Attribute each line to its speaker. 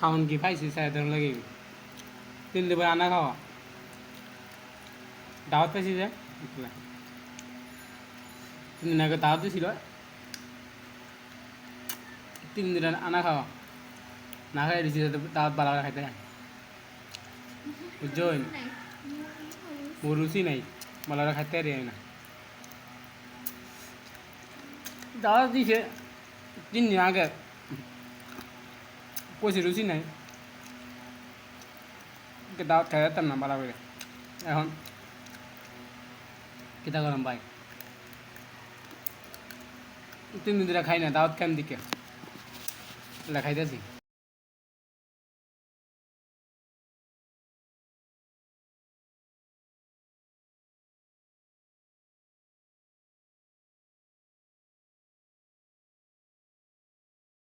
Speaker 1: খাওন কি পাইছি সাইডের লাগে 3 দিন আনা খাওয়া দাওয়াত পাইছি যে 3 দিন আগে দাওয়াত দিছিল 3 দিন আনা খাওয়া না খাই দিছি দাওয়াত বালা খাইতে বুঝছেন মরুচি নাই বালা খাইতে রে না দাওয়াত দিছে 3 দিন আগে কইছে রুচি নাই দাওয়াত খাই যেতাম না বালা করে এখন কিতা করলাম ভাই 3 দিন ধরে খাই না দাওয়াত কেন দিকে খাইতেছি